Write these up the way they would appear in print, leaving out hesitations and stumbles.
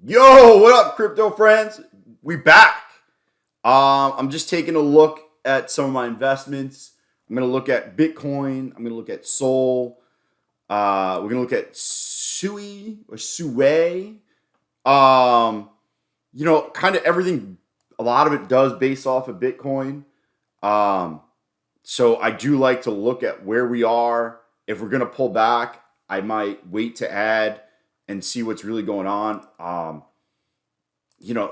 Yo, what up, crypto friends? We back. I'm just taking a look at some of my investments. I'm gonna look at Bitcoin. I'm gonna look at Sol. We're gonna look at SUI or SUI. Kind of everything. A lot of it does base off of Bitcoin. Um, so I do like to look at where we are. If we're gonna pull back, I might wait to add and see what's really going on.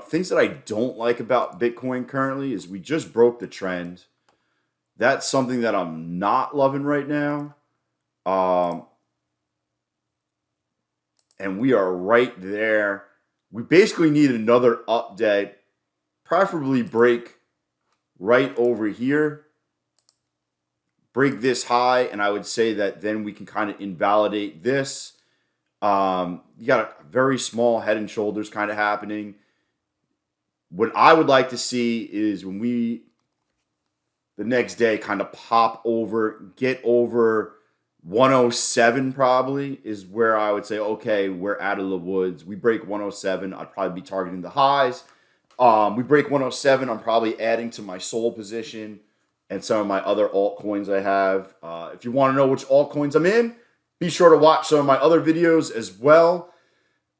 Things that I don't like about Bitcoin currently is we just broke the trend. That's something that I'm not loving right now. Um, and we are right there. We basically need another update, preferably break right over here, break this high, and I would say that then we can kind of invalidate this. You got a very small head and shoulders kind of happening. What I would like to see is when we the next day kind of pop over, get over 107 probably is where I would say, okay, we're out of the woods. We break 107, I'd probably be targeting the highs. We break 107, I'm probably adding to my Sol position and some of my other altcoins I have. If you want to know which altcoins I'm in, be sure to watch some of my other videos as well.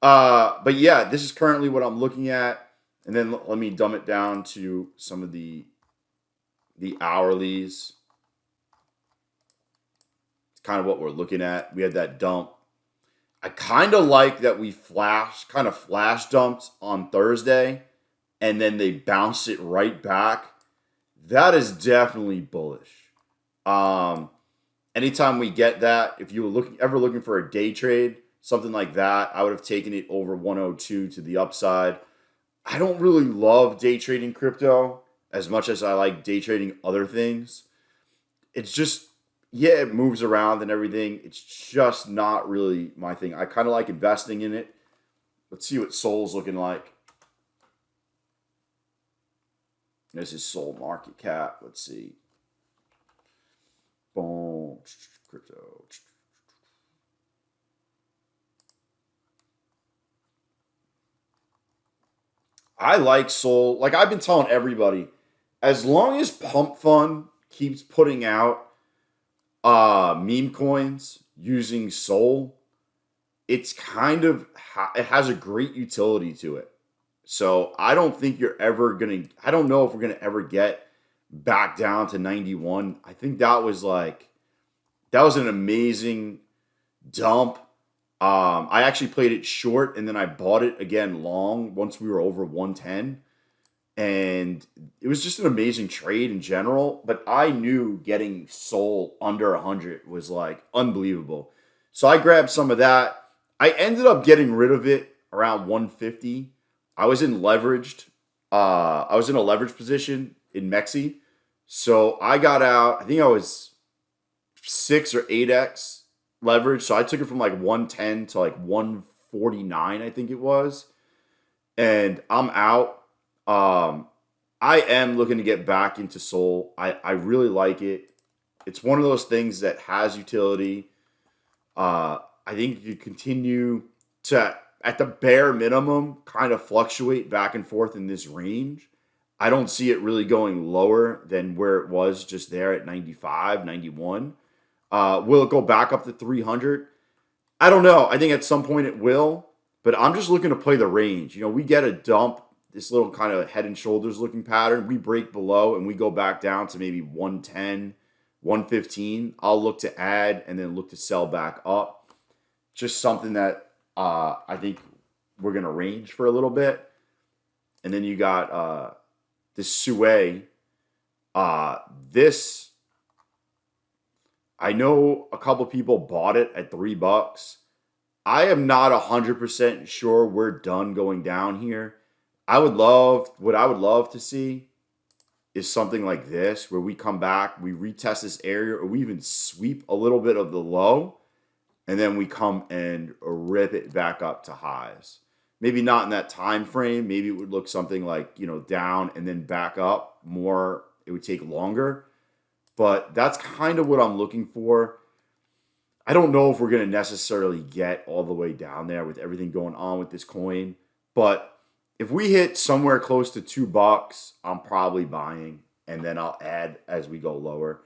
But yeah, this is currently what I'm looking at. And then let me dumb it down to some of the hourlies. It's kind of what we're looking at. We had that dump. I kind of like that we flash dumped on Thursday and then they bounced it right back. That is definitely bullish. Anytime we get that, if you were ever looking for a day trade, something like that, I would have taken it over 102 to the upside. I don't really love day trading crypto as much as I like day trading other things. It's just, yeah, it moves around and everything. It's just not really my thing. I kind of like investing in it. Let's see what Sol's looking like. This is Sol market cap. Let's see. Boom. Crypto. I like Sol. Like I've been telling everybody, as long as Pump Fund keeps putting out meme coins using Sol, it's it has a great utility to it. So I don't think I don't know if we're gonna ever get back down to 91. I think that was an amazing dump. I actually played it short and then I bought it again long once we were over 110. And it was just an amazing trade in general. But I knew getting Sol under 100 was like unbelievable. So I grabbed some of that. I ended up getting rid of it around 150. I was in leveraged. I was in a leverage position in Mexi. So I got out. I think I was 6 or 8x leverage. So I took it from like 110 to like 149, I think it was. And I'm out. I am looking to get back into Sol. I really like it. It's one of those things that has utility. I think you continue to, at the bare minimum, kind of fluctuate back and forth in this range. I don't see it really going lower than where it was just there at 95, 91. Will it go back up to 300? I don't know. I think at some point it will, but I'm just looking to play the range. We get a dump, this little kind of head and shoulders looking pattern. We break below and we go back down to maybe 110, 115. I'll look to add and then look to sell back up. Just something that I think we're going to range for a little bit. And then you got this SUI. This, I know a couple people bought it at $3. I am not 100% sure we're done going down here. What I would love to see is something like this, where we come back, we retest this area, or we even sweep a little bit of the low, and then we come and rip it back up to highs. Maybe not in that time frame. Maybe it would look something like, down and then back up more. It would take longer. But that's kind of what I'm looking for. I don't know if we're going to necessarily get all the way down there with everything going on with this coin. But if we hit somewhere close to $2, I'm probably buying, and then I'll add as we go lower.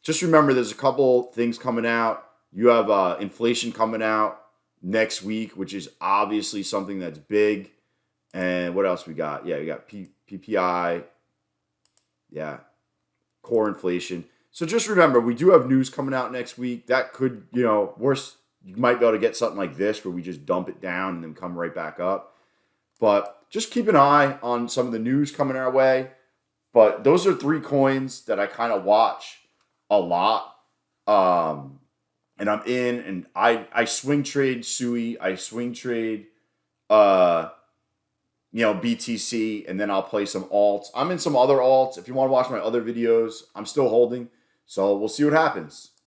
Just remember, there's a couple things coming out. You have inflation coming out next week, which is obviously something that's big. And what else we got? Yeah, we got PPI. Yeah, core inflation. So just remember, we do have news coming out next week. That could, worse, you might be able to get something like this where we just dump it down and then come right back up. But just keep an eye on some of the news coming our way. But those are 3 coins that I kind of watch a lot. And I'm in, and I swing trade SUI. I swing trade, BTC, and then I'll play some alts. I'm in some other alts. If you want to watch my other videos, I'm still holding. So we'll see what happens.